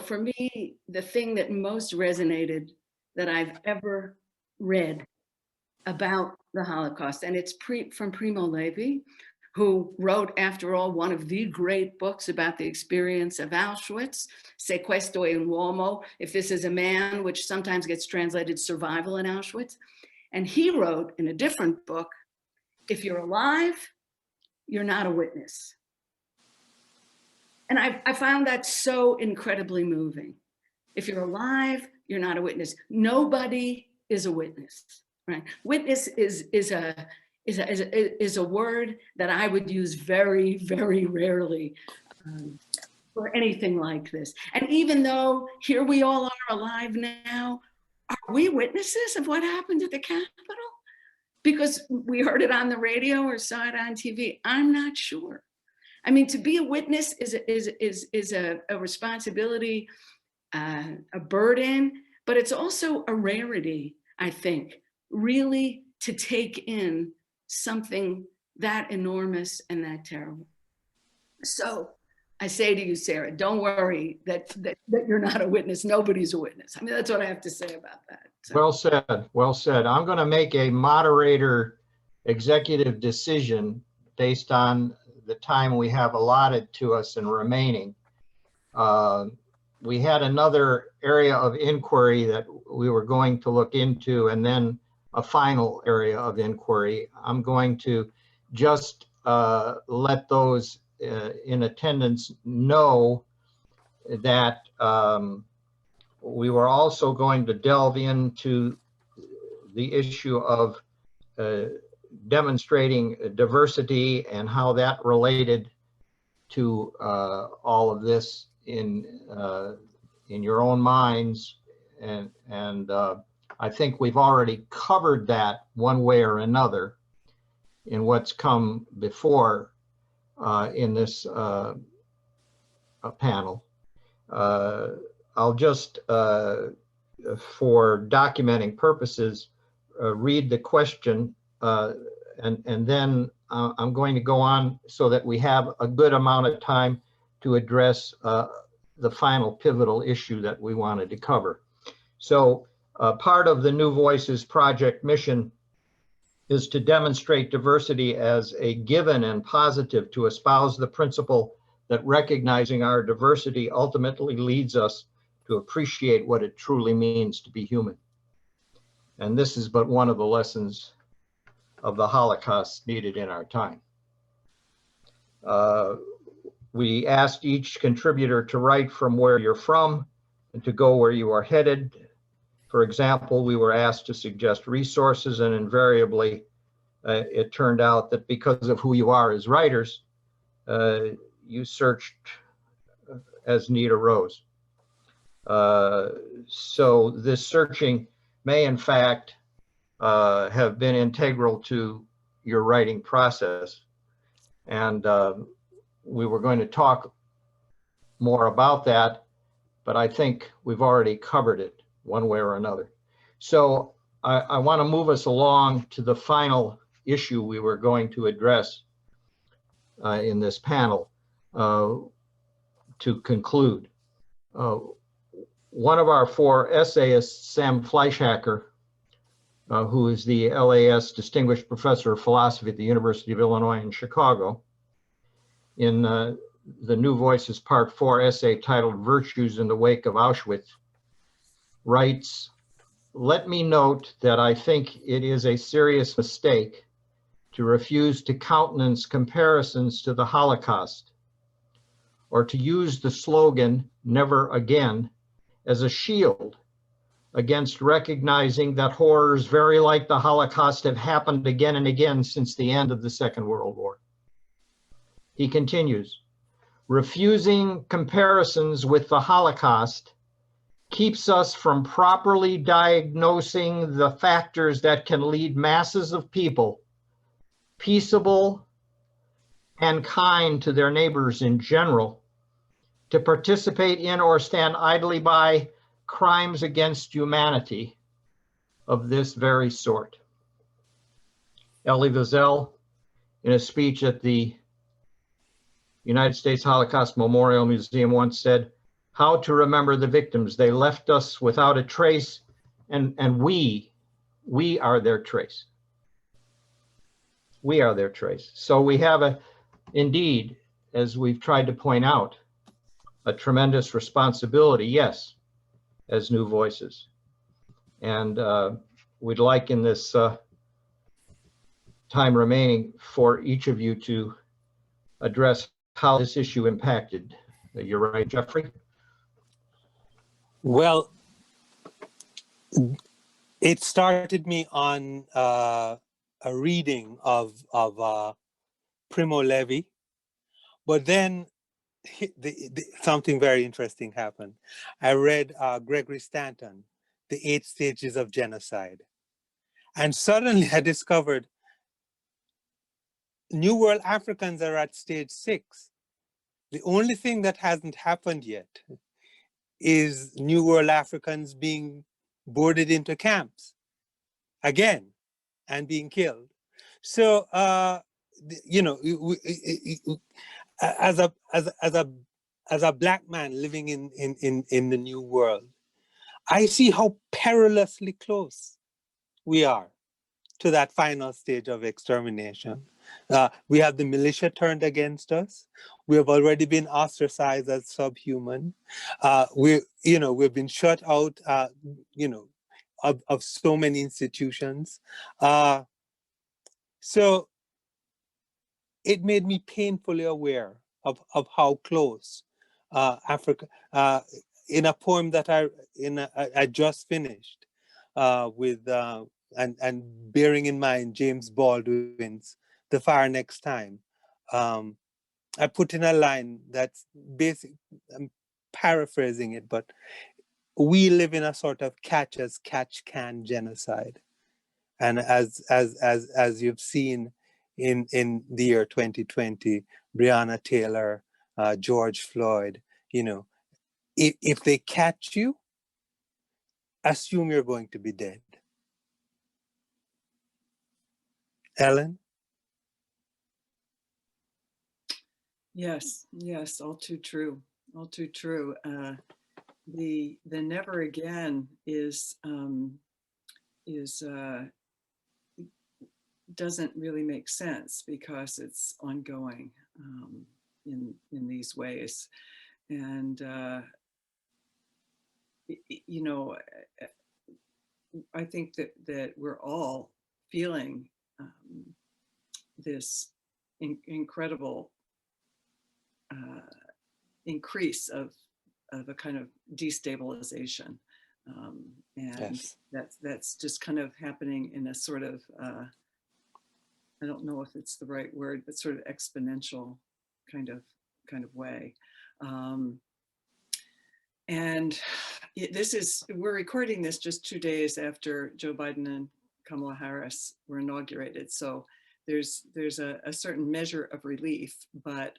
for me, the thing that most resonated that I've ever read about the Holocaust, and it's from Primo Levi, who wrote, after all, one of the great books about the experience of Auschwitz, Se questo è un uomo, if this is a man, which sometimes gets translated survival in Auschwitz. And he wrote in a different book, if you're alive, you're not a witness. And I found that so incredibly moving. If you're alive, you're not a witness. Nobody is a witness, right? Witness is a word that I would use very, very rarely for anything like this. And even though here we all are alive now, are we witnesses of what happened at the Capitol? Because we heard it on the radio or saw it on TV. I'm not sure. I mean, to be a witness is a responsibility, a burden, but it's also a rarity, I think, really to take in something that enormous and that terrible. So I say to you, Sarah, don't worry that you're not a witness. Nobody's a witness. I mean, that's what I have to say about that. So. Well said, well said. I'm going to make a moderator executive decision based on the time we have allotted to us and remaining. We had another area of inquiry that we were going to look into, and then a final area of inquiry. I'm going to just let those in attendance know that we were also going to delve into the issue of demonstrating diversity and how that related to all of this in your own minds, and I think we've already covered that one way or another in what's come before in this panel. I'll just, for documenting purposes, read the question, and then I'm going to go on so that we have a good amount of time to address the final pivotal issue that we wanted to cover. So part of the New Voices Project mission is to demonstrate diversity as a given and positive, to espouse the principle that recognizing our diversity ultimately leads us to appreciate what it truly means to be human. And this is but one of the lessons of the Holocaust needed in our time. We asked each contributor to write from where you're from and to go where you are headed. For example, we were asked to suggest resources, and invariably it turned out that because of who you are as writers, you searched as need arose. So this searching may in fact have been integral to your writing process. And we were going to talk more about that, but I think we've already covered it one way or another. So I want to move us along to the final issue we were going to address in this panel to conclude. One of our four essayists, Sam Fleischhacker, who is the LAS Distinguished Professor of Philosophy at the University of Illinois in Chicago, in the New Voices Part 4 essay titled Virtues in the Wake of Auschwitz, writes, "Let me note that I think it is a serious mistake to refuse to countenance comparisons to the Holocaust, or to use the slogan, 'Never Again,' as a shield against recognizing that horrors very like the Holocaust have happened again and again since the end of the Second World War." He continues, Refusing comparisons with the Holocaust keeps us from properly diagnosing the factors that can lead masses of people, peaceable and kind to their neighbors in general, to participate in or stand idly by crimes against humanity of this very sort. Elie Wiesel, in a speech at the United States Holocaust Memorial Museum, once said, "How to remember the victims? They left us without a trace, and we are their trace. We are their trace." So we have indeed, as we've tried to point out, a tremendous responsibility, yes, as new voices. And we'd like in this time remaining for each of you to address how this issue impacted. You're right, Jeffrey? Well, it started me on a reading of Primo Levi, but then something very interesting happened. I read Gregory Stanton, The 8 Stages of Genocide, and suddenly I discovered New World Africans are at stage 6. The only thing that hasn't happened yet is New World Africans being boarded into camps again and being killed. So, you know, as a Black man living in the New World, I see how perilously close we are to that final stage of extermination. We have the militia turned against us. We have already been ostracized as subhuman. We've been shut out, of so many institutions. So it made me painfully aware of how close Africa, in a poem that I just finished with, and bearing in mind James Baldwin's The Fire Next Time, I put in a line that's basic, I'm paraphrasing it, but we live in a sort of catch as catch can genocide. And as you've seen in the year 2020, Breonna Taylor, George Floyd, if they catch you, assume you're going to be dead. Ellen? Yes, all too true, all too true. The never again doesn't really make sense because it's ongoing in these ways, and I think that we're all feeling this incredible increase of a kind of destabilization, and Yes. that's just kind of happening in a sort of I don't know if it's the right word, but sort of exponential kind of way. And we're recording this just 2 days after Joe Biden and Kamala Harris were inaugurated. So there's a certain measure of relief, but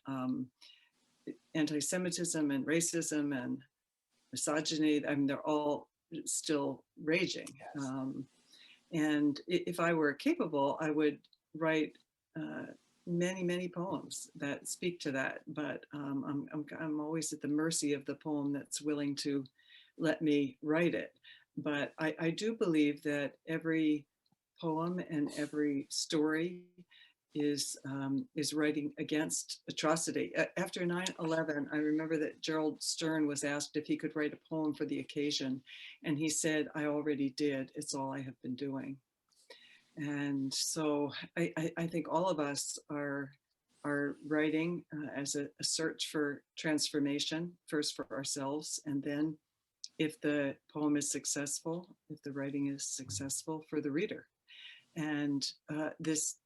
anti-Semitism and racism and misogyny, I mean, they're all still raging. Yes. And if I were capable, I would write many poems that speak to that, but I'm always at the mercy of the poem that's willing to let me write it. But I do believe that every poem and every story is writing against atrocity. After 9/11, I remember that Gerald Stern was asked if he could write a poem for the occasion, and he said, "I already did. It's all I have been doing." And so I think all of us are writing as a search for transformation, first for ourselves, and then if the poem is successful, if the writing is successful, for the reader. And this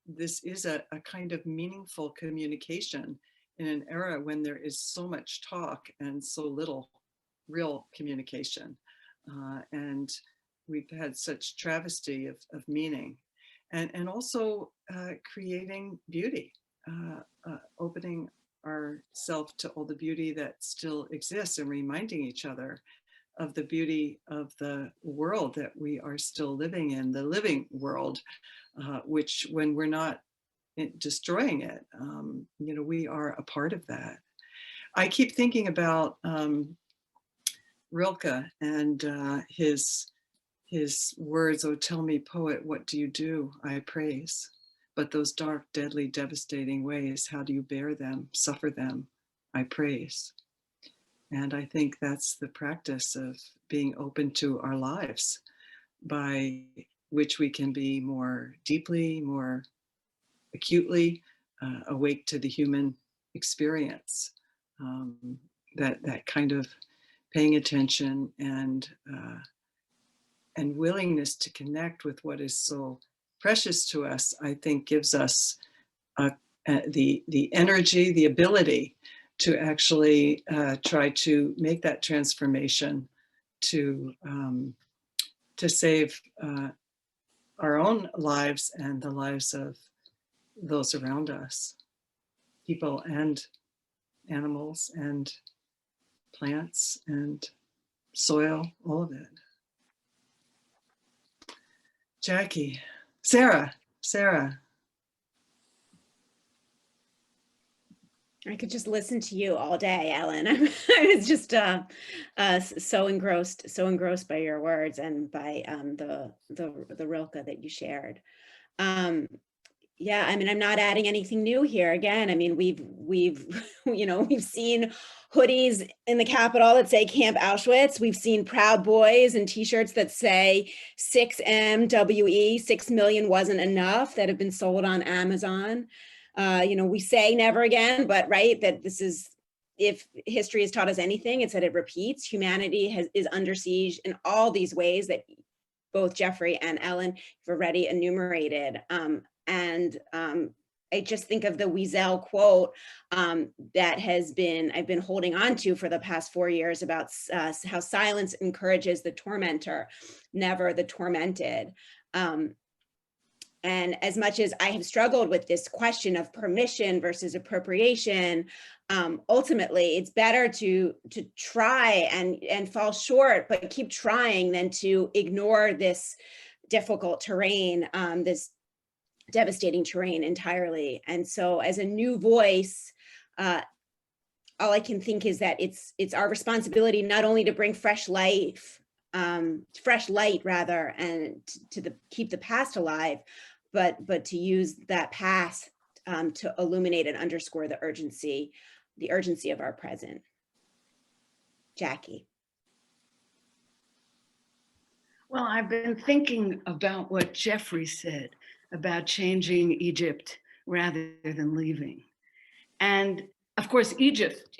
is a kind of meaningful communication in an era when there is so much talk and so little real communication. And we've had such travesty of meaning, and also creating beauty, opening ourselves to all the beauty that still exists, and reminding each other of the beauty of the world that we are still living in, the living world, which when we're not destroying it, we are a part of that. I keep thinking about Rilke and his words, "Oh, tell me, poet, what do you do? I praise. But those dark, deadly, devastating ways, how do you bear them, suffer them? I praise." And I think that's the practice of being open to our lives, by which we can be more deeply, more acutely awake to the human experience. That kind of paying attention and willingness to connect with what is so precious to us, I think gives us the energy, the ability to actually try to make that transformation to save our own lives and the lives of those around us, people and animals and plants and soil, all of it. Jackie, Sarah. I could just listen to you all day, Ellen. I was just so engrossed by your words and by the Rilke that you shared. Yeah, I mean, I'm not adding anything new here. Again, I mean, we've we've seen hoodies in the Capitol that say Camp Auschwitz. We've seen Proud Boys and T-shirts that say 6MWE, 6 million wasn't enough, that have been sold on Amazon. We say never again, but right, that this is, if history has taught us anything, it's that it repeats. Humanity is under siege in all these ways that both Jeffrey and Ellen have already enumerated. I just think of the Wiesel quote that I've been holding on to for the past 4 years about how silence encourages the tormentor, never the tormented. And as much as I have struggled with this question of permission versus appropriation, ultimately it's better to try and fall short, but keep trying, than to ignore this difficult terrain, this devastating terrain entirely. And so as a new voice, all I can think is that it's our responsibility not only to bring fresh light rather, and to keep the past alive, but to use that past to illuminate and underscore the urgency of our present. Jackie. Well, I've been thinking about what Jeffrey said about changing Egypt rather than leaving. And of course, Egypt,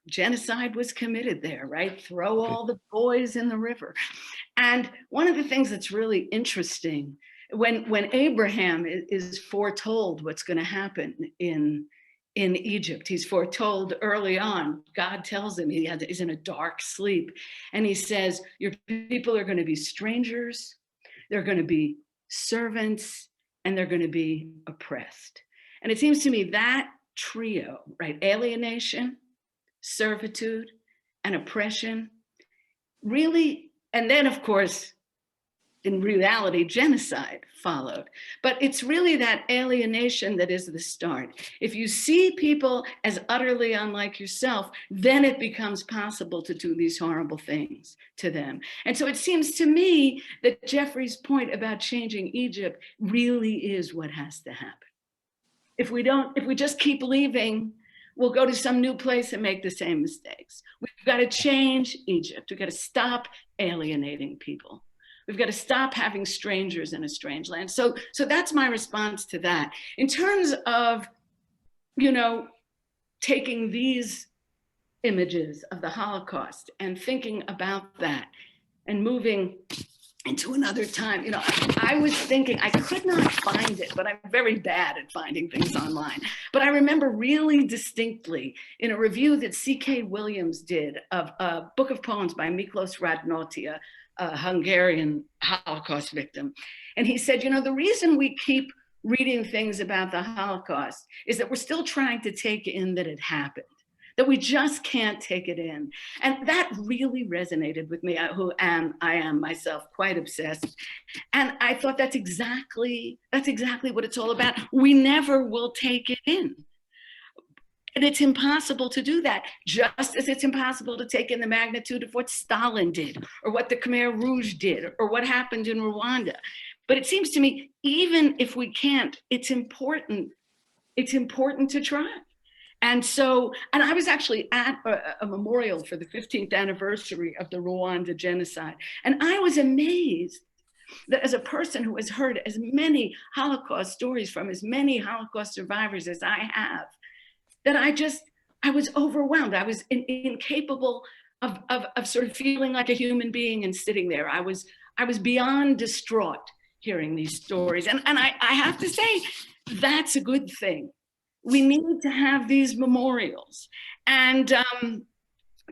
genocide was committed there, right? Throw all the boys in the river. And one of the things that's really interesting, when Abraham is foretold what's going to happen in Egypt, he's foretold early on. God tells him he's in a dark sleep, and he says, your people are going to be strangers, they're going to be servants, and they're going to be oppressed. And it seems to me that trio, right, alienation, servitude, and oppression, really, and then of course, in reality, genocide followed. But it's really that alienation that is the start. If you see people as utterly unlike yourself, then it becomes possible to do these horrible things to them. And so it seems to me that Jeffrey's point about changing Egypt really is what has to happen. If we just keep leaving, we'll go to some new place and make the same mistakes. We've got to change Egypt. We've got to stop alienating people. We've got to stop having strangers in a strange land. So that's my response to that. In terms of, taking these images of the Holocaust and thinking about that and moving into another time. You know, I was thinking, I could not find it, but I'm very bad at finding things online. But I remember really distinctly in a review that C.K. Williams did of a book of poems by Miklos Radnotia, a Hungarian Holocaust victim. And he said, you know, the reason we keep reading things about the Holocaust is that we're still trying to take in that it happened, that we just can't take it in. And that really resonated with me, I am myself quite obsessed. And I thought that's exactly what it's all about. We never will take it in. And it's impossible to do that, just as it's impossible to take in the magnitude of what Stalin did, or what the Khmer Rouge did, or what happened in Rwanda. But it seems to me, even if we can't, it's important to try. And so, and I was actually at a memorial for the 15th anniversary of the Rwanda genocide. And I was amazed that as a person who has heard as many Holocaust stories from as many Holocaust survivors as I have, that I was overwhelmed. I was incapable of sort of feeling like a human being and sitting there. I was beyond distraught hearing these stories. And I have to say, that's a good thing. We need to have these memorials and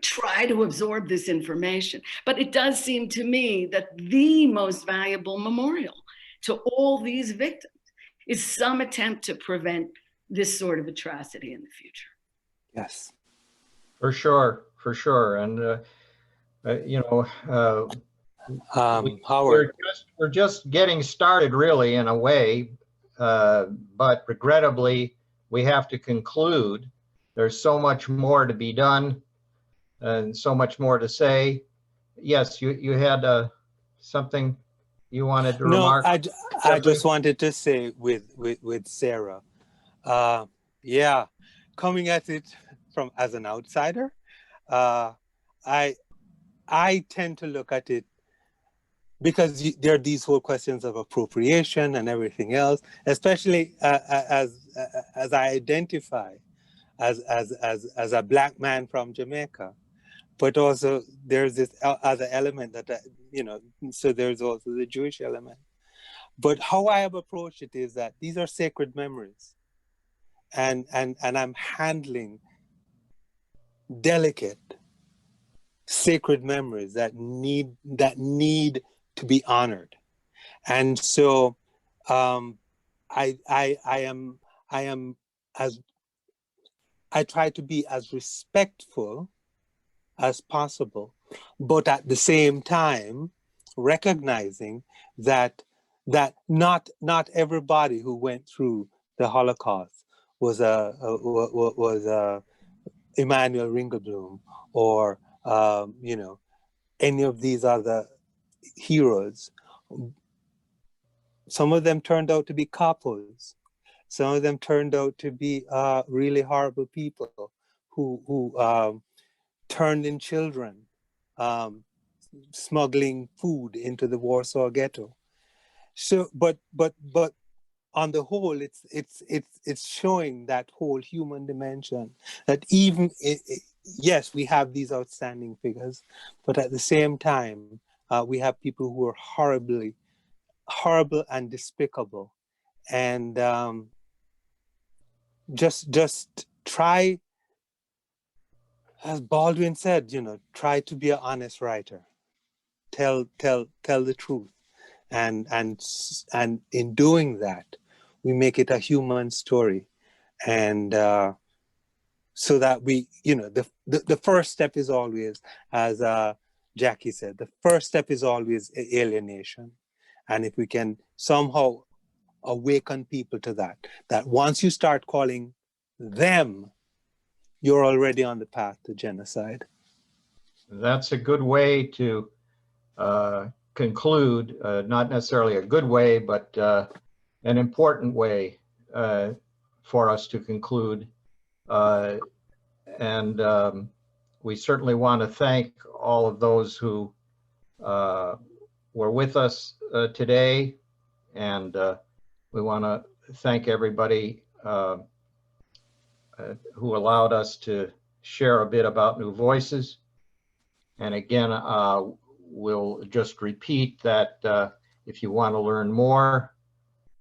try to absorb this information. But it does seem to me that the most valuable memorial to all these victims is some attempt to prevent this sort of atrocity in the future. Yes. For sure, for sure. And, you know, Howard. we're just getting started really in a way, but regrettably, we have to conclude. There's so much more to be done and so much more to say. Yes, you had something you wanted to remark? I just wanted to say with Sarah, yeah, coming at it from as an outsider, I tend to look at it because there are these whole questions of appropriation and everything else, especially as I identify as a Black man from Jamaica, but also there's this other element that you know. So there's also the Jewish element. But how I have approached it is that these are sacred memories, and I'm handling delicate, sacred memories that need to be honored. And so I try to be as respectful as possible, but at the same time recognizing that not everybody who went through the Holocaust was Emanuel Ringelblum or you know, any of these other heroes. Some of them turned out to be couples. Some of them turned out to be really horrible people who turned in children, smuggling food into the Warsaw Ghetto. So, but on the whole, it's showing that whole human dimension. That even yes, we have these outstanding figures, but at the same time, we have people who are horrible and despicable, and just try, as Baldwin said, you know, try to be an honest writer, tell the truth, and in doing that, we make it a human story, and so that we, you know, the first step is always, as Jackie said, the first step is always alienation, and if we can somehow awaken people to that once you start calling them, you're already on the path to genocide. That's a good way to conclude, not necessarily a good way, but an important way for us to conclude. And we certainly want to thank all of those who were with us today. And we want to thank everybody who allowed us to share a bit about New Voices. And again, we'll just repeat that if you want to learn more,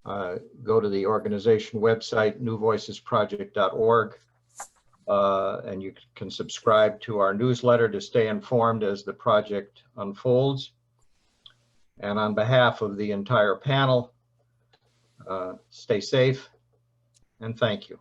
go to the organization website, newvoicesproject.org, and you can subscribe to our newsletter to stay informed as the project unfolds. And on behalf of the entire panel, stay safe and thank you.